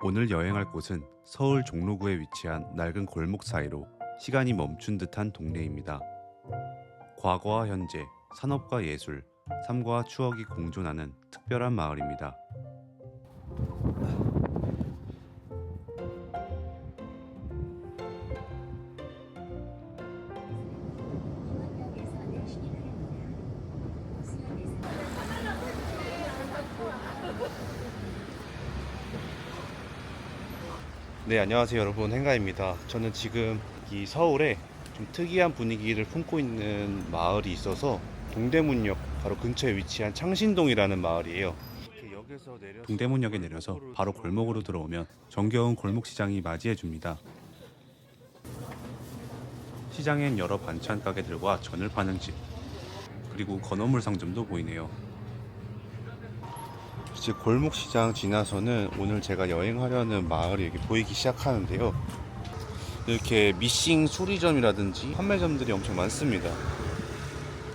오늘 여행할 곳은 서울 종로구에 위치한 낡은 골목 사이로 시간이 멈춘 듯한 동네입니다. 과거와 현재, 산업과 예술, 삶과 추억이 공존하는 특별한 마을입니다. 네, 안녕하세요 여러분, 행가입니다. 저는 지금 이 서울에 좀 특이한 분위기를 품고 있는 마을이 있어서 동대문역 바로 근처에 위치한 창신동이라는 마을이에요. 동대문역에 내려서 바로 골목으로 들어오면 정겨운 골목시장이 맞이해줍니다. 시장엔 여러 반찬 가게들과 전을 파는 집, 그리고 건어물 상점도 보이네요. 이제 골목시장 지나서는 오늘 제가 여행하려는 마을이 이렇게 보이기 시작하는데요. 이렇게 미싱 수리점이라든지 판매점들이 엄청 많습니다.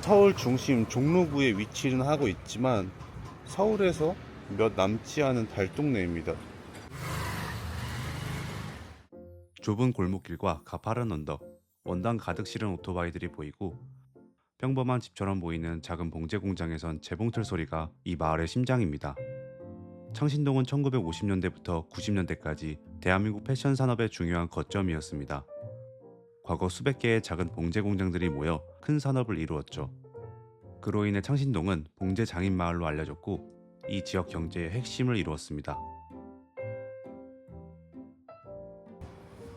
서울 중심 종로구에 위치는 하고 있지만 서울에서 몇 남지 않은 달동네입니다. 좁은 골목길과 가파른 언덕, 원단 가득 실은 오토바이들이 보이고 평범한 집처럼 보이는 작은 봉제 공장에선 재봉틀 소리가 이 마을의 심장입니다. 창신동은 1950년대부터 90년대까지 대한민국 패션 산업의 중요한 거점이었습니다. 과거 수백 개의 작은 봉제 공장들이 모여 큰 산업을 이루었죠. 그로 인해 창신동은 봉제 장인 마을로 알려졌고 이 지역 경제의 핵심을 이루었습니다.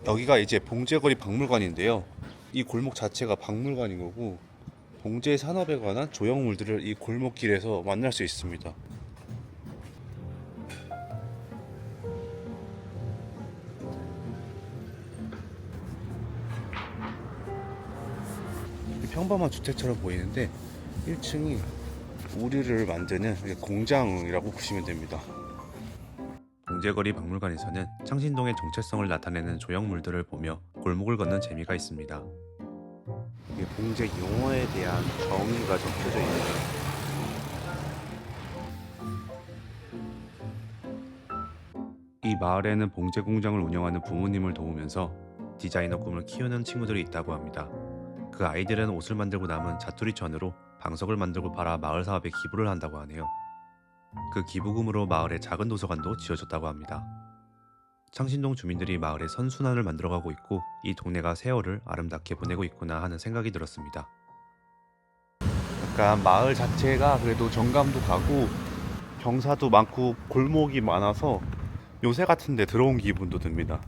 여기가 이제 봉제거리 박물관인데요. 이 골목 자체가 박물관인 거고 봉제 산업에 관한 조형물들을 이 골목길에서 만날 수 있습니다. 평범한 주택처럼 보이는데 1층이 우리를 만드는 공장이라고 보시면 됩니다. 봉제거리 박물관에서는 창신동의 정체성을 나타내는 조형물들을 보며 골목을 걷는 재미가 있습니다. 봉제 용어에 대한 정의가 적혀져 있네요. 이 마을에는 봉제 공장을 운영하는 부모님을 도우면서 디자이너 꿈을 키우는 친구들이 있다고 합니다. 그 아이들은 옷을 만들고 남은 자투리천으로 방석을 만들고 팔아 마을 사업에 기부를 한다고 하네요. 그 기부금으로 마을에 작은 도서관도 지어졌다고 합니다. 창신동 주민들이 마을의 선순환을 만들어가고 있고 이 동네가 세월을 아름답게 보내고 있구나 하는 생각이 들었습니다. 약간 마을 자체가 그래도 정감도 가고 경사도 많고 골목이 많아서 요새 같은데 들어온 기분도 듭니다.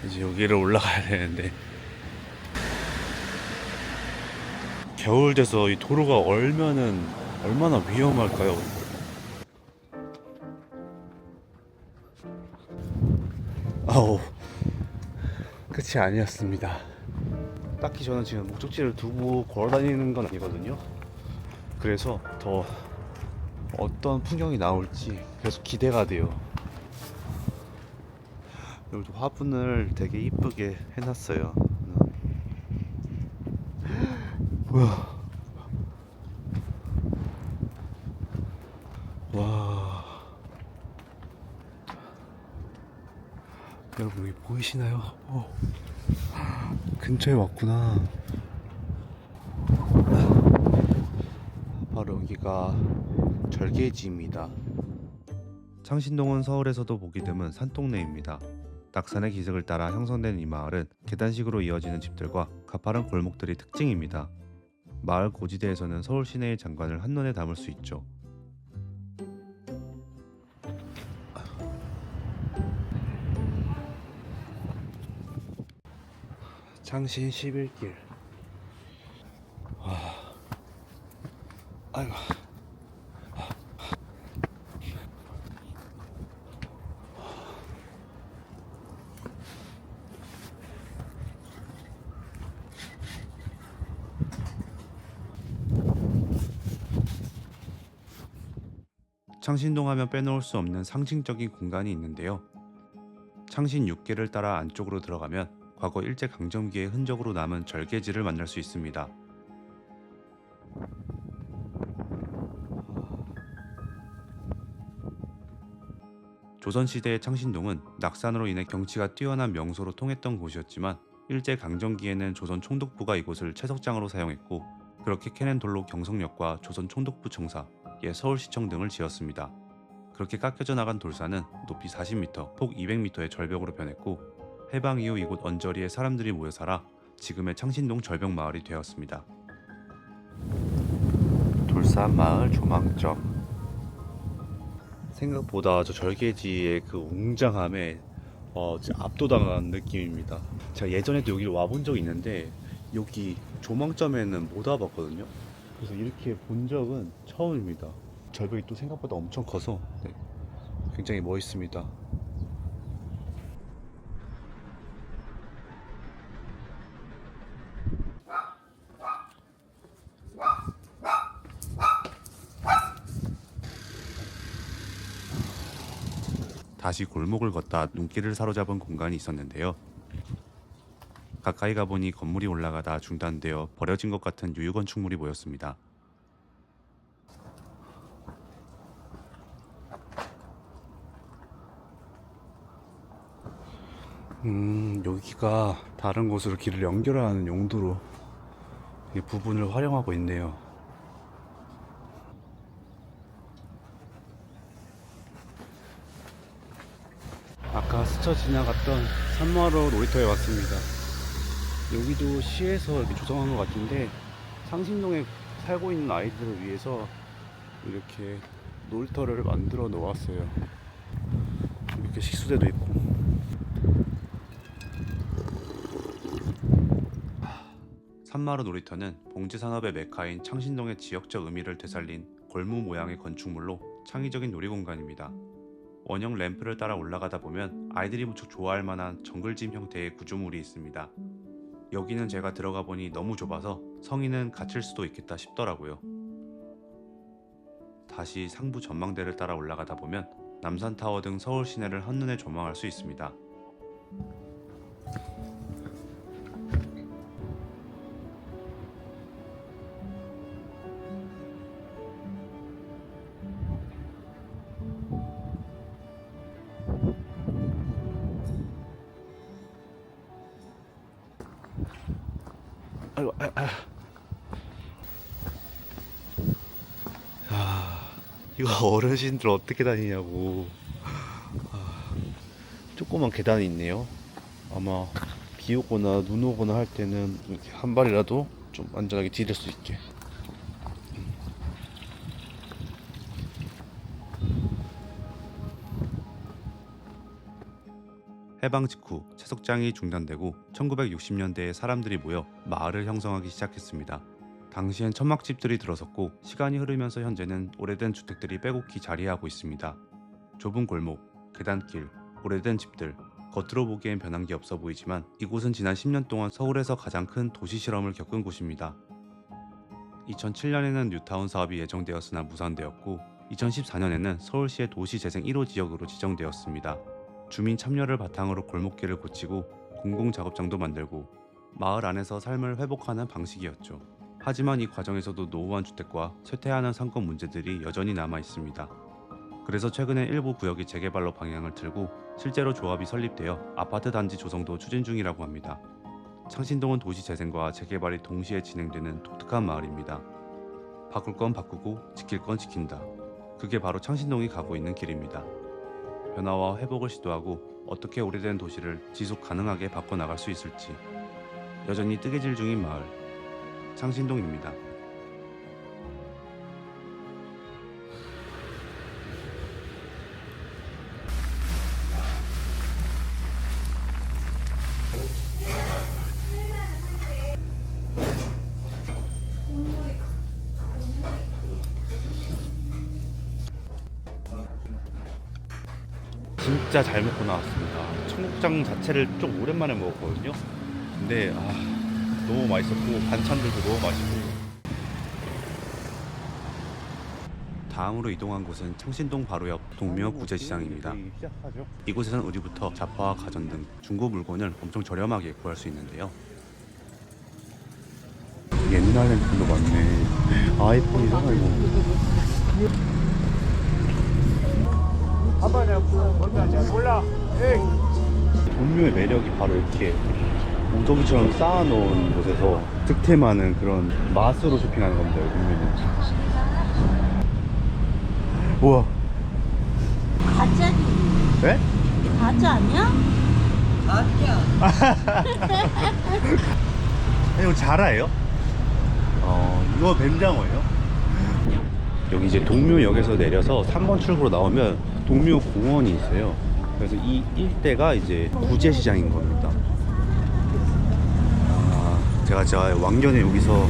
이제 여기를 올라가야 되는데 겨울 돼서 이 도로가 얼면은 얼마나 위험할까요? 아우, 끝이 아니었습니다. 딱히 저는 지금 목적지를 두고 걸어 다니는 건 아니거든요. 그래서 더 어떤 풍경이 나올지 계속 기대가 돼요. 여기도 화분을 되게 이쁘게 해놨어요. 우와. 와. 여러분 여기 보이시나요? 근처에 왔구나. 바로 여기가 절개지입니다. 창신동은 서울에서도 보기 드문 산동네입니다. 낙산의 기슭을 따라 형성된 이 마을은 계단식으로 이어지는 집들과 가파른 골목들이 특징입니다. 마을 고지대에서는 서울 시내의 장관을 한눈에 담을 수 있죠. 창신 11길. 와. 아이고. 창신동 하면 빼놓을 수 없는 상징적인 공간이 있는데요. 창신 6계를 따라 안쪽으로 들어가면 과거 일제강점기의 흔적으로 남은 절개지를 만날 수 있습니다. 조선시대의 창신동은 낙산으로 인해 경치가 뛰어난 명소로 통했던 곳이었지만 일제강점기에는 조선 총독부가 이곳을 채석장으로 사용했고 그렇게 캐낸 돌로 경성역과 조선 총독부 청사, 옛 서울시청 등을 지었습니다. 그렇게 깎여져 나간 돌산은 높이 40m, 폭 200m의 절벽으로 변했고 해방 이후 이곳 언저리에 사람들이 모여 살아 지금의 창신동 절벽마을이 되었습니다. 돌산 마을 조망점. 생각보다 저 절개지의 그 웅장함에 진짜 압도당한 느낌입니다. 제가 예전에도 여기를 와본 적이 있는데 여기 조망점에는 못 와봤거든요. 그래서 이렇게 본 적은 처음입니다. 절벽이 또 생각보다 엄청 커서 굉장히 멋있습니다. 다시 골목을 걷다 눈길을 사로잡은 공간이 있었는데요. 가까이 가보니 건물이 올라가다 중단되어 버려진 것 같은 유휴 건축물이 보였습니다. 여기가 다른 곳으로 길을 연결하는 용도로 이 부분을 활용하고 있네요. 아까 스쳐 지나갔던 산마루 놀이터에 왔습니다. 여기도 시에서 이렇게 조성한 것 같은데 상신동에 살고 있는 아이들을 위해서 이렇게 놀이터를 만들어 놓았어요. 이렇게 식수대도 있고. 산마루 놀이터는 봉제산업의 메카인 창신동의 지역적 의미를 되살린 골무 모양의 건축물로 창의적인 놀이공간입니다. 원형 램프를 따라 올라가다 보면 아이들이 무척 좋아할 만한 정글짐 형태의 구조물이 있습니다. 여기는 제가 들어가 보니 너무 좁아서 성인은 갇힐 수도 있겠다 싶더라고요. 다시 상부 전망대를 따라 올라가다 보면 남산타워 등 서울 시내를 한눈에 조망할 수 있습니다. 아이고, 이거 어르신들 어떻게 다니냐고. 조그만 계단이 있네요. 아마 비 오거나 눈 오거나 할 때는 이렇게 한 발이라도 좀 안전하게 디딜 수 있게. 해방 직후 채석장이 중단되고 1960년대에 사람들이 모여 마을을 형성하기 시작했습니다. 당시엔 천막집들이 들어섰고 시간이 흐르면서 현재는 오래된 주택들이 빼곡히 자리하고 있습니다. 좁은 골목, 계단길, 오래된 집들, 겉으로 보기엔 변한 게 없어 보이지만 이곳은 지난 10년 동안 서울에서 가장 큰 도시 실험을 겪은 곳입니다. 2007년에는 뉴타운 사업이 예정되었으나 무산되었고 2014년에는 서울시의 도시재생 1호 지역으로 지정되었습니다. 주민 참여를 바탕으로 골목길을 고치고 공공작업장도 만들고 마을 안에서 삶을 회복하는 방식이었죠. 하지만 이 과정에서도 노후한 주택과 쇠퇴하는 상권 문제들이 여전히 남아 있습니다. 그래서 최근에 일부 구역이 재개발로 방향을 틀고 실제로 조합이 설립되어 아파트 단지 조성도 추진 중이라고 합니다. 창신동은 도시재생과 재개발이 동시에 진행되는 독특한 마을입니다. 바꿀 건 바꾸고 지킬 건 지킨다. 그게 바로 창신동이 가고 있는 길입니다. 변화와 회복을 시도하고 어떻게 오래된 도시를 지속 가능하게 바꿔나갈 수 있을지 여전히 뜨개질 중인 마을 창신동입니다. 진짜 잘 먹고 나왔습니다. 청국장 자체를 좀 오랜만에 먹었거든요. 근데 너무 맛있었고 반찬들도 너무 맛있고. 다음으로 이동한 곳은 창신동 바로 옆 동묘 구제시장입니다. 이곳에선 의류부터 잡화와 가전 등 중고 물건을 엄청 저렴하게 구할 수 있는데요. 옛날 핸드폰도 많네. 아이폰이잖아 이거. 동묘의 매력이 바로 이렇게 웅덩이처럼 쌓아놓은 곳에서 득템하는 그런 맛으로 쇼핑하는 겁니다. 동묘는. 우와. 가짜지. 네? 가짜 아니야? 이거 자라예요? 이거 뱀장어예요? 여기 이제 동묘역에서 내려서 3번 출구로 나오면 동묘공원이 있어요. 그래서 이 일대가 이제 구제시장인 겁니다. 제가 왕년에 여기서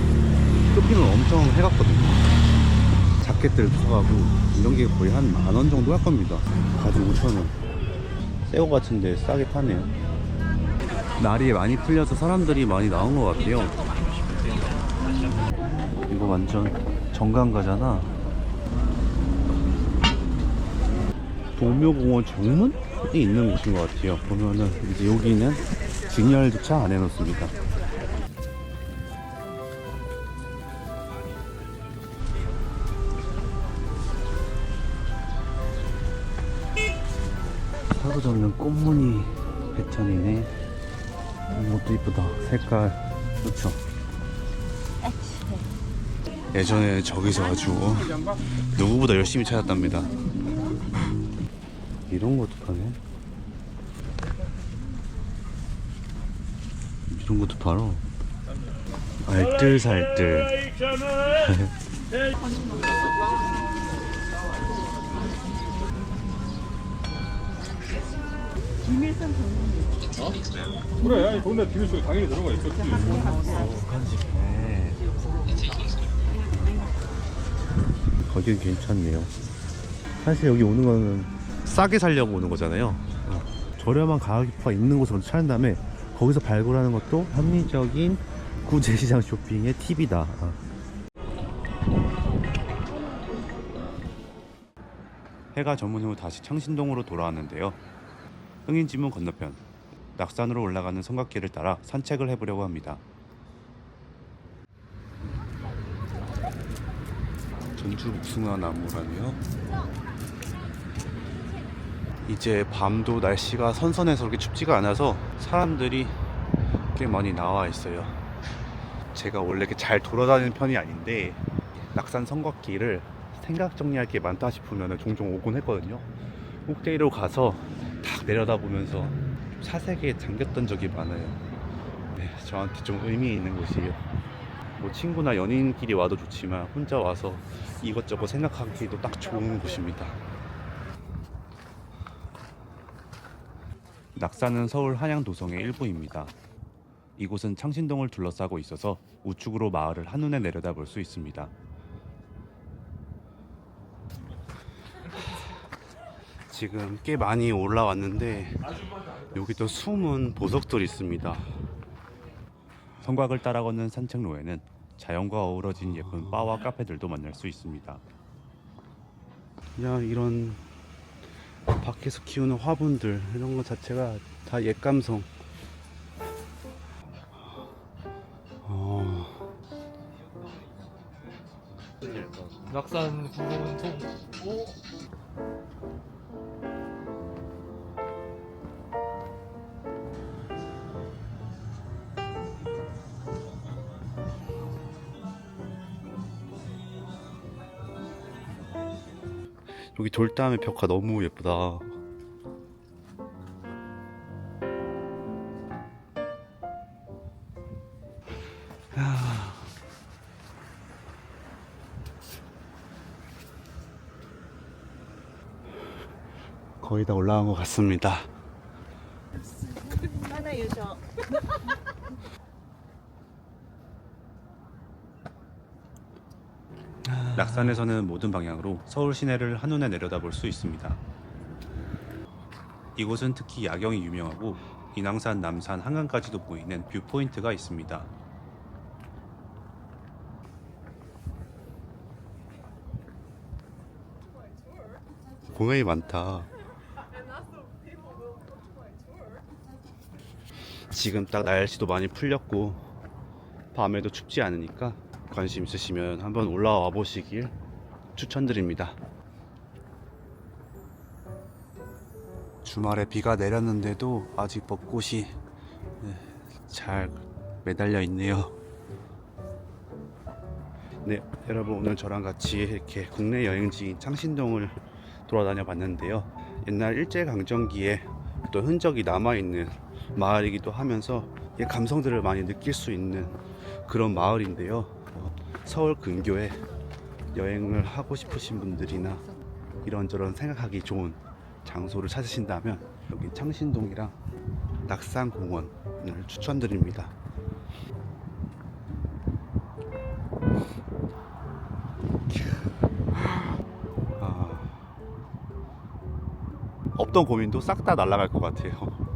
쇼핑을 엄청 해갔거든요. 자켓들 사가고 이런 게 거의 한 10,000원 정도 할 겁니다. 가죽 5,000원. 새거 같은데 싸게 파네요. 날이 많이 풀려서 사람들이 많이 나온 것 같아요. 이거 완전 정강가잖아. 동묘공원 정문이 있는 곳인 것 같아요. 보면은 이제 여기는 진열 주차 안 해놓습니다. 사로잡는 꽃무늬 패턴이네. 이것도 이쁘다. 색깔 그렇죠. 예전에 저기서 가지고 누구보다 열심히 찾았답니다. 이런 것도 파네. 이런 것도 팔아. 알뜰살뜰. 그래, 아니 동네 비밀 속에 당연히 들어가 있었지. 가격이 괜찮네요. 사실 여기 오는 거는 싸게 살려고 오는 거잖아요. 저렴한 가격표가 있는 곳을 찾은 다음에 거기서 발굴하는 것도 합리적인 구제시장 쇼핑의 팁이다. 해가 저문 후 다시 창신동으로 돌아왔는데요. 흥인지문 건너편 낙산으로 올라가는 성곽길을 따라 산책을 해보려고 합니다. 전주 복숭아 나무라네요. 이제 밤도 날씨가 선선해서 그렇게 춥지가 않아서 사람들이 꽤 많이 나와 있어요. 제가 원래 이렇게 잘 돌아다니는 편이 아닌데 낙산 성곽길을 생각 정리할 게 많다 싶으면 종종 오곤 했거든요. 꼭대기로 가서 딱 내려다보면서 사색에 잠겼던 적이 많아요. 네, 저한테 좀 의미 있는 곳이에요. 뭐 친구나 연인끼리 와도 좋지만 혼자 와서 이것저것 생각하기도 딱 좋은 곳입니다. 낙산은 서울 한양도성의 일부입니다. 이곳은 창신동을 둘러싸고 있어서 우측으로 마을을 한눈에 내려다볼 수 있습니다. 지금 꽤 많이 올라왔는데 여기 또 숨은 보석들이 있습니다. 성곽을 따라 걷는 산책로에는 자연과 어우러진 예쁜 바와 카페들도 만날 수 있습니다. 그냥 이런 밖에서 키우는 화분들 이런 거 자체가 다 옛 감성. 낙산 구운통. 오. 여기 돌담의 벽화 너무 예쁘다. 거의 다 올라간 것 같습니다. 하나 유저. 낙산에서는 모든 방향으로 서울 시내를 한눈에 내려다볼 수 있습니다. 이곳은 특히 야경이 유명하고 인왕산, 남산, 한강까지도 보이는 뷰포인트가 있습니다. 공연이 많다. 지금 딱 날씨도 많이 풀렸고 밤에도 춥지 않으니까 관심 있으시면 한번 올라와 보시길 추천드립니다. 주말에 비가 내렸는데도 아직 벚꽃이 잘 매달려 있네요. 네, 여러분 오늘 저랑 같이 이렇게 국내 여행지인 창신동을 돌아다녀 봤는데요. 옛날 일제강점기에 또 흔적이 남아있는 마을이기도 하면서 이 감성들을 많이 느낄 수 있는 그런 마을인데요. 서울 근교에 여행을 하고 싶으신 분들이나 이런저런 생각하기 좋은 장소를 찾으신다면 여기 창신동이랑 낙산공원을 추천드립니다. 없던 고민도 싹 다 날아갈 것 같아요.